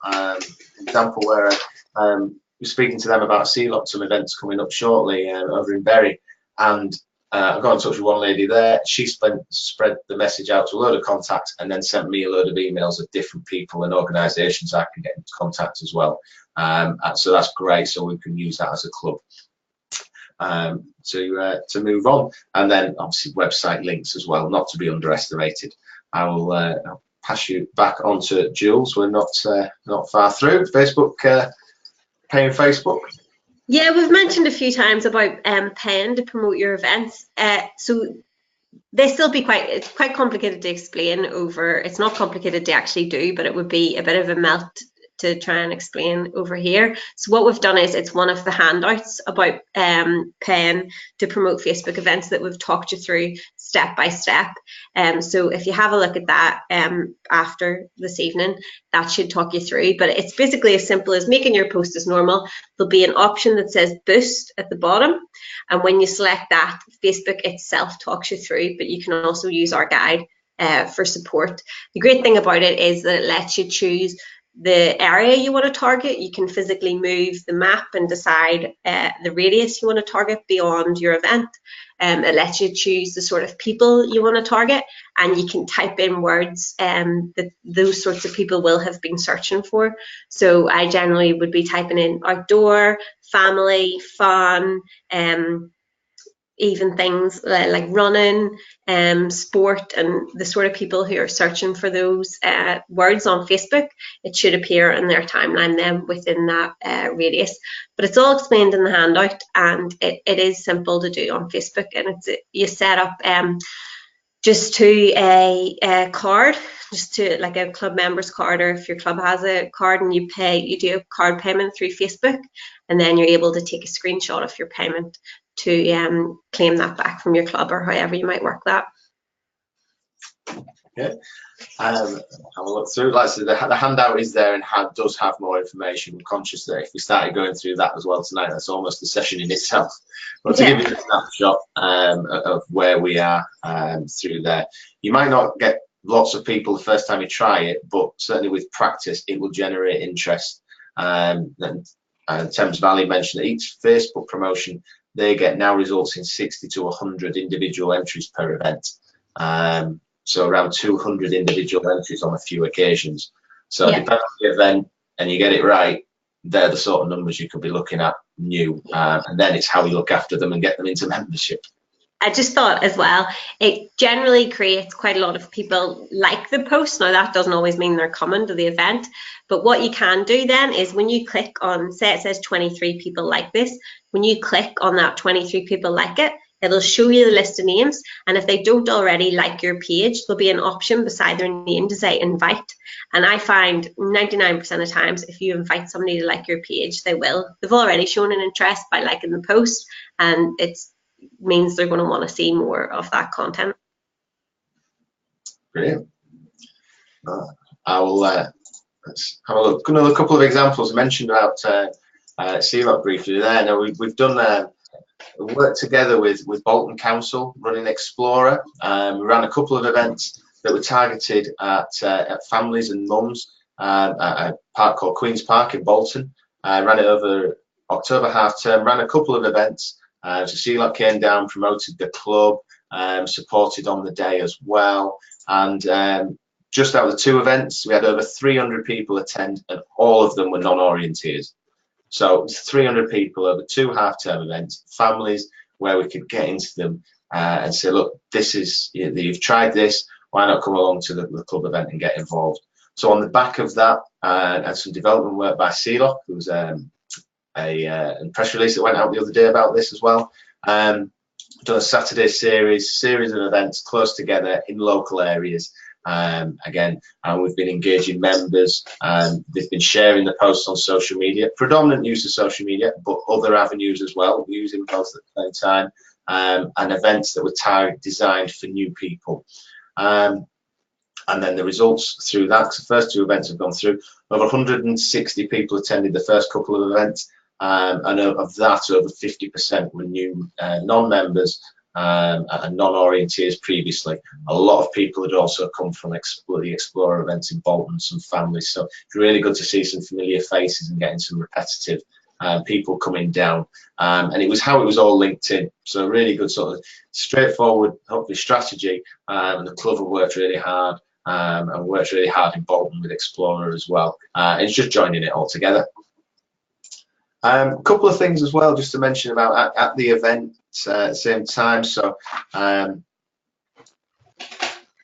Example where we're speaking to them about SELOC, some events coming up shortly over in Bury, and I got in touch with one lady there. She spread the message out to a load of contacts and then sent me a load of emails of different people and organisations I can get into contact as well. So that's great. So we can use that as a club to move on. And then obviously website links as well, not to be underestimated. I will I'll pass you back on to Jules. We're not far through. Facebook, paying Facebook. Yeah, we've mentioned a few times about paying to promote your events. So they still be it's quite complicated to explain over. It's not complicated to actually do, but it would be a bit of a melt to try and explain over here. So what we've done is it's one of the handouts about paying to promote Facebook events that we've talked you through step by step. So if you have a look at that after this evening, that should talk you through. But it's basically as simple as making your post as normal. There'll be an option that says boost at the bottom. And when you select that, Facebook itself talks you through, but you can also use our guide for support. The great thing about it is that it lets you choose the area you want to target. You can physically move the map and decide the radius you want to target beyond your event. It lets you choose the sort of people you want to target, and you can type in words that those sorts of people will have been searching for. So I generally would be typing in outdoor, family, fun, even things like running, sport, and the sort of people who are searching for those words on Facebook. It should appear in their timeline then within that radius. But it's all explained in the handout, and it is simple to do on Facebook. And you set up just to a card, just to like a club members card, or if your club has a card and you do a card payment through Facebook, and then you're able to take a screenshot of your payment to claim that back from your club, or however you might work that. Yeah. Have a look through. Like I said, the handout is there and does have more information. We're conscious that if we started going through that as well tonight, that's almost a session in itself. But to give you a snapshot of where we are through there, you might not get lots of people the first time you try it, but certainly with practice, it will generate interest. And Thames Valley mentioned that each Facebook promotion they get now results in 60 to 100 individual entries per event. So around 200 individual entries on a few occasions. So depending on the event and you get it right, they're the sort of numbers you could be looking at new. And then it's how you look after them and get them into membership. I just thought as well, it generally creates quite a lot of people like the post. Now that doesn't always mean they're coming to the event, but what you can do then is when you click on, say it says 23 people like this, when you click on that 23 people like it, it'll show you the list of names, and if they don't already like your page, there'll be an option beside their name to say invite. And I find 99% of times if you invite somebody to like your page, they will. They've already shown an interest by liking the post, and it means they're going to want to see more of that content. Brilliant. I will let's have a look. Another couple of examples. I mentioned about SELOC briefly there. Now we've done worked together with Bolton Council running Xplorer. We ran a couple of events that were targeted at families and mums at a park called Queen's Park in Bolton. Ran it over October half term, ran a couple of events. So SELOC came down, promoted the club, supported on the day as well. And just out of the two events, we had over 300 people attend, and all of them were non-orienteers. So 300 people over two half-term events, families where we could get into them and say, look, this is, you've tried this, why not come along to the club event and get involved? So on the back of that, and some development work by SELOC, there was a press release that went out the other day about this as well. Done a Saturday series of events close together in local areas. Again, we've been engaging members, they've been sharing the posts on social media, predominant use of social media, but other avenues as well, using both at the same time, and events that were designed for new people. And then the results through that, the first two events have gone through, over 160 people attended the first couple of events, and of that, over 50% were new non-members and non-orienteers previously. A lot of people had also come from the Xplorer events in Bolton, some families, so it's really good to see some familiar faces and getting some repetitive people coming down. And it was how it was all linked in, so really good sort of straightforward, hopefully, strategy. And the club have worked really hard and worked really hard in Bolton with Xplorer as well. It's just joining it all together. A couple of things as well just to mention about at the event at the same time. So at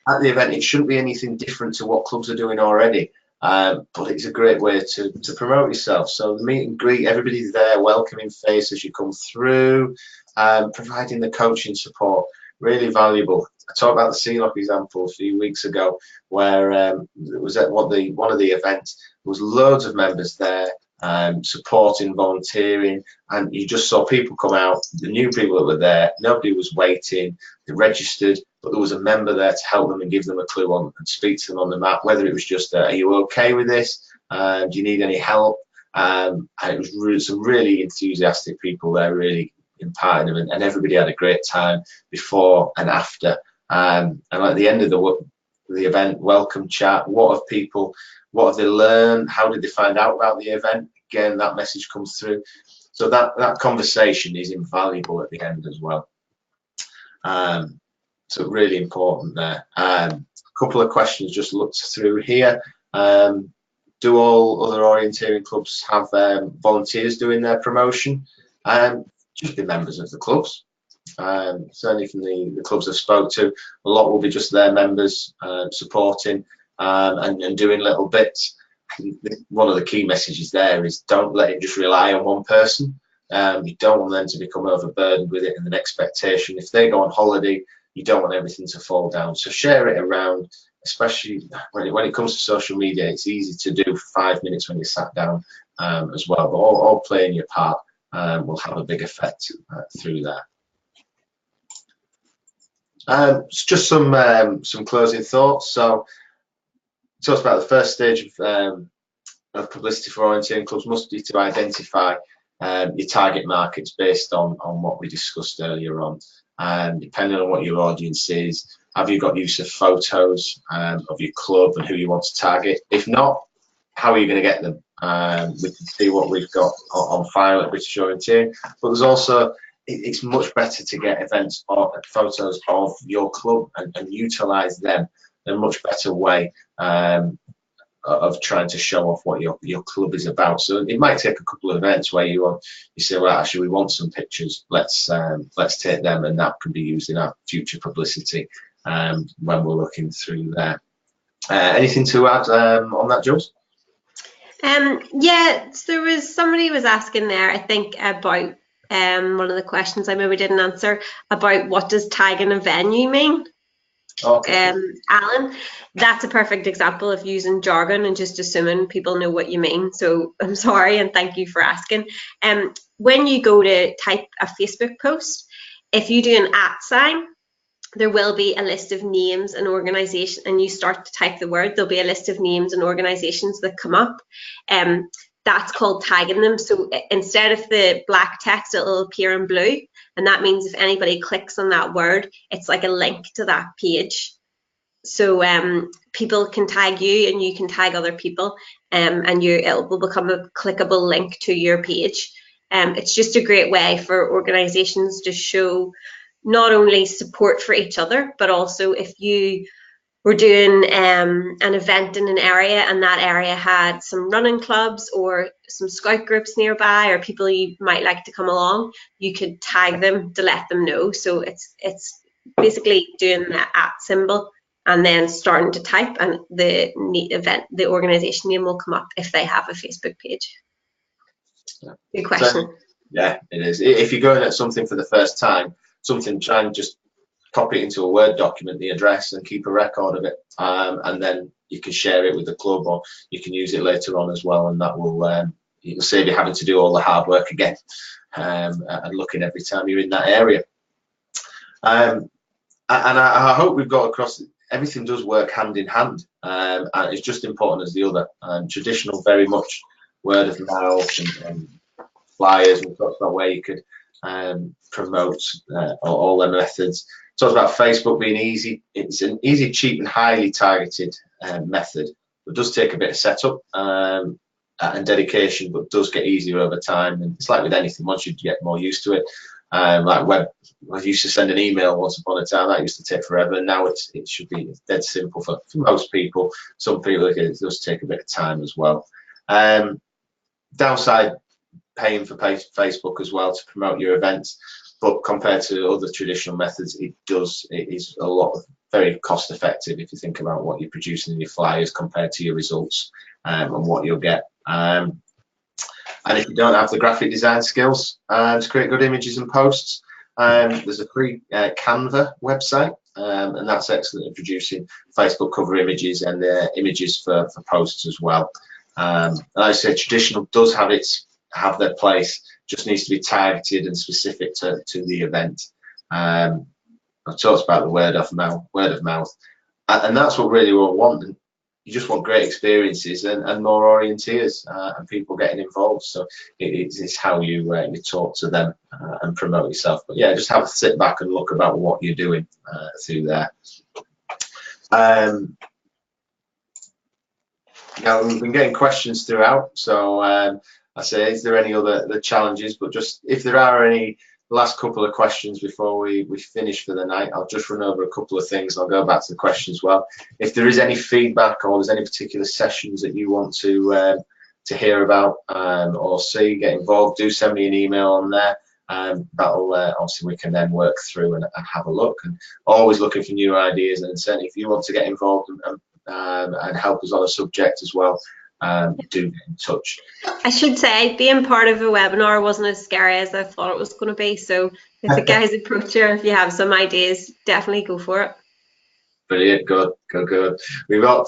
the event, it shouldn't be anything different to what clubs are doing already, but it's a great way to promote yourself. So the meet and greet, everybody's there, welcoming face as you come through, providing the coaching support, really valuable. I talked about the SELOC example a few weeks ago, where it was at one of the events. There was loads of members there, supporting, volunteering, and you just saw people come out, the new people that were there, nobody was waiting, they registered, but there was a member there to help them and give them a clue on and speak to them on the map, whether it was just, are you okay with this? Do you need any help? And it was really, some really enthusiastic people there, really imparting them, and everybody had a great time before and after. And at the end of the event, welcome chat, what have they learned? How did they find out about the event? Again, that message comes through. So that conversation is invaluable at the end as well. So really important there. A couple of questions just looked through here. Do all other orienteering clubs have volunteers doing their promotion? Just be members of the clubs. Certainly from the clubs I've spoke to, a lot will be just their members supporting and doing little bits. One of the key messages there is don't let it just rely on one person. You don't want them to become overburdened with it and an expectation. If they go on holiday, you don't want everything to fall down. So share it around, especially when it comes to social media. It's easy to do for 5 minutes when you're sat down as well. But all playing your part will have a big effect through that. Just some closing thoughts. So talks about the first stage of publicity for orienteering clubs must be to identify your target markets based on what we discussed earlier on. Depending on what your audience is, have you got use of photos of your club and who you want to target? If not, how are you going to get them? We can see what we've got on file at British Orienteering, but there's also, it's much better to get events or photos of your club and utilise them in a much better way of trying to show off what your club is about. So it might take a couple of events where you say, well, actually we want some pictures, let's take them, and that can be used in our future publicity when we're looking through there. Anything to add on that, Jules? Yeah, so there was somebody was asking there, I think, about one of the questions I maybe didn't answer, about what does tagging a venue mean? Okay. Alan, that's a perfect example of using jargon and just assuming people know what you mean. So I'm sorry, and thank you for asking. When you go to type a Facebook post, if you do an @ sign, there will be a list of names and organizations, and you start to type the word, there'll be a list of names and organizations that come up. That's called tagging them. So instead of the black text, it'll appear in blue. And that means if anybody clicks on that word, it's like a link to that page. So people can tag you and you can tag other people, and it will become a clickable link to your page. It's just a great way for organizations to show not only support for each other, but also if you were doing an event in an area and that area had some running clubs or some scout groups nearby or people you might like to come along, you could tag them to let them know. So it's basically doing the @ symbol and then starting to type, and the organization name will come up if they have a Facebook page. Good question. So, yeah, it is. If you're going at something for the first time, try and just copy it into a Word document, the address, and keep a record of it, and then you can share it with the club, or you can use it later on as well, and that will it'll save you having to do all the hard work again and looking every time you're in that area. And I hope we've got across everything does work hand in hand, and it's just important as the other. Traditional, very much word of mouth and flyers, and talks about where you could promote all their methods. Talks about Facebook being easy. It's an easy, cheap, and highly targeted method. It does take a bit of setup and dedication, but does get easier over time. And it's like with anything, once you get more used to it. Like web, I used to send an email once upon a time. That used to take forever. And now it should be dead simple for most people. Some people, it does take a bit of time as well. Downside, paying for Facebook as well to promote your events. But compared to other traditional methods, it is a lot very cost effective if you think about what you're producing in your flyers compared to your results and what you'll get. And if you don't have the graphic design skills to create good images and posts, there's a free Canva website, and that's excellent at producing Facebook cover images and images for posts as well. And like I say, traditional does have their place, just needs to be targeted and specific to the event. I've talked about the word of mouth, and that's what really we want. You just want great experiences and more orienteers and people getting involved. So it's how you talk to them and promote yourself. But yeah, just have a sit back and look about what you're doing through there. Now we've been getting questions throughout, so I say, is there any other challenges? But just if there are any, last couple of questions before we finish for the night. I'll just run over a couple of things. I'll go back to the question as well. If there is any feedback or there's any particular sessions that you want to hear about or see, get involved, do send me an email on there. That'll obviously we can then work through and have a look. And always looking for new ideas. And certainly if you want to get involved and help us on a subject as well, do get in touch. I should say, being part of a webinar wasn't as scary as I thought it was going to be. So if the guys approach you, if you have some ideas, definitely go for it. Brilliant, good. We've got,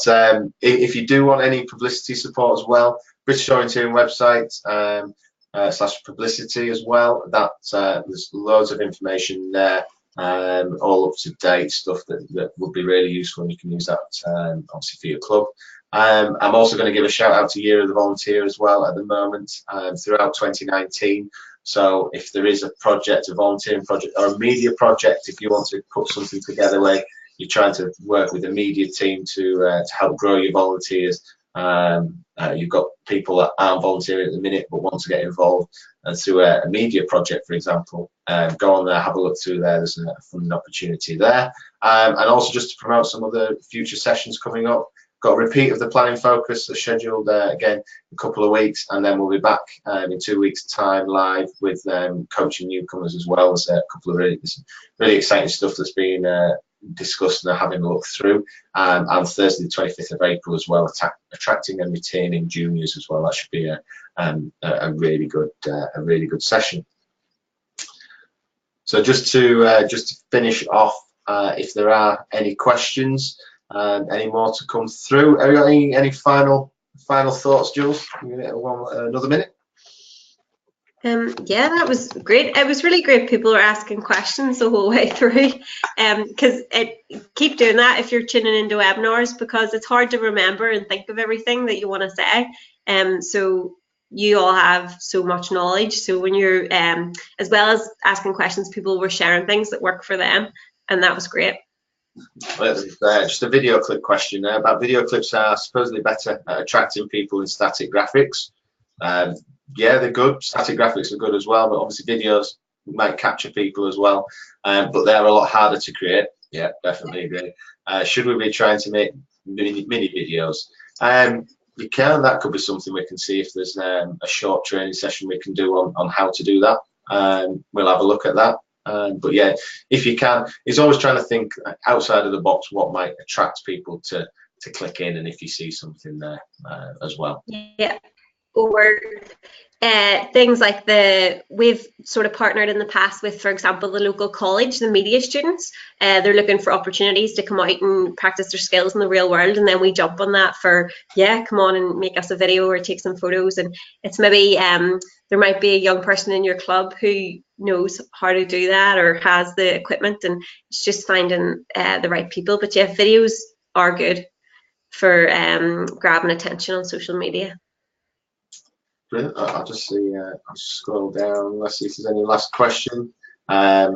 if you do want any publicity support as well, British Orienteering website / publicity as well. There's loads of information there, all up to date stuff that would be really useful, and you can use that obviously for your club. I'm also going to give a shout out to Year of the Volunteer as well at the moment throughout 2019. So if there is a project, a volunteering project or a media project, if you want to put something together where you're trying to work with a media team to help grow your volunteers, you've got people that aren't volunteering at the minute but want to get involved through a media project, for example, go on there, have a look through there. There's a funding opportunity there. And also just to promote some of the future sessions coming up. Got a repeat of the planning focus that's scheduled again in a couple of weeks, and then we'll be back in 2 weeks' time live with coaching newcomers as well. There's a couple of really exciting stuff that's been discussed and having a look through. And Thursday the 25th of April as well, attracting and retaining juniors as well. That should be a really good session. So just to finish off, if there are any questions. Any more to come through? Have you got any final thoughts, Jules? Another minute. Yeah, that was great. It was really great. People are asking questions the whole way through. Because keep doing that if you're tuning into webinars, because it's hard to remember and think of everything that you want to say. So you all have so much knowledge. So when you're as well as asking questions, people were sharing things that work for them, and that was great. Just a video clip question there about video clips are supposedly better at attracting people in static graphics. Yeah, they're good. Static graphics are good as well, but obviously videos might capture people as well. But they're a lot harder to create. Yeah, definitely agree. Should we be trying to make mini videos? You can. That could be something we can see if there's a short training session we can do on how to do that. We'll have a look at that. But yeah, if you can, it's always trying to think outside of the box what might attract people to click in, and if you see something there as well. Yeah, or things like we've sort of partnered in the past with, for example, the local college, the media students. They're looking for opportunities to come out and practice their skills in the real world, and then we jump on that for, yeah, come on and make us a video or take some photos. And it's maybe there might be a young person in your club who knows how to do that or has the equipment, and it's just finding the right people. But yeah, videos are good for grabbing attention on social media. Brilliant. I'll just see. I'll scroll down. Let's see if there's any last question. Yeah.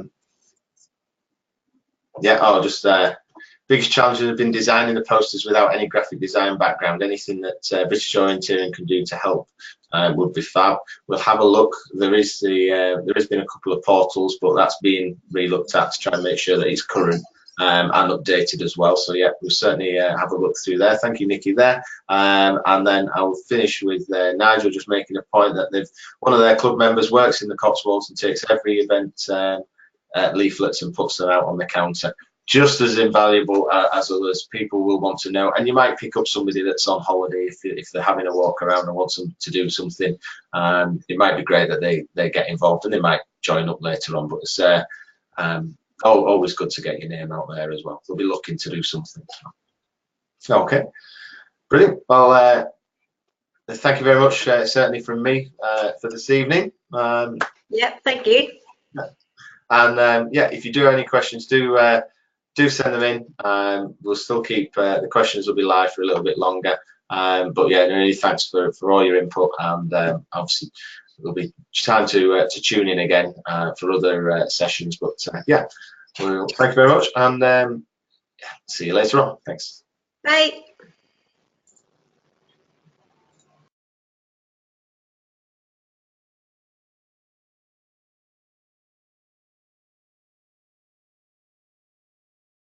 Biggest challenges have been designing the posters without any graphic design background. Anything that British Orienteering can do to help would be fab. We'll have a look. There has been a couple of portals, but that's being re-looked at to try and make sure that it's current and updated as well. So yeah, we'll certainly have a look through there. Thank you, Nikki, there. And then I'll finish with Nigel just making a point that one of their club members works in the Cotswolds and takes every event leaflets and puts them out on the counter. Just as invaluable as others. People will want to know, and you might pick up somebody that's on holiday if they're having a walk around and want to do something. It might be great that they get involved, and they might join up later on. But it's always good to get your name out there as well. They'll be looking to do something. Okay, brilliant. Well, thank you very much, certainly from me for this evening. Yeah, thank you. And yeah, if you do have any questions, do send them in. We'll still keep the questions will be live for a little bit longer. But yeah, really thanks for all your input, and obviously there'll be time to tune in again for other sessions. But yeah, well, thank you very much, and see you later on. Thanks. Bye.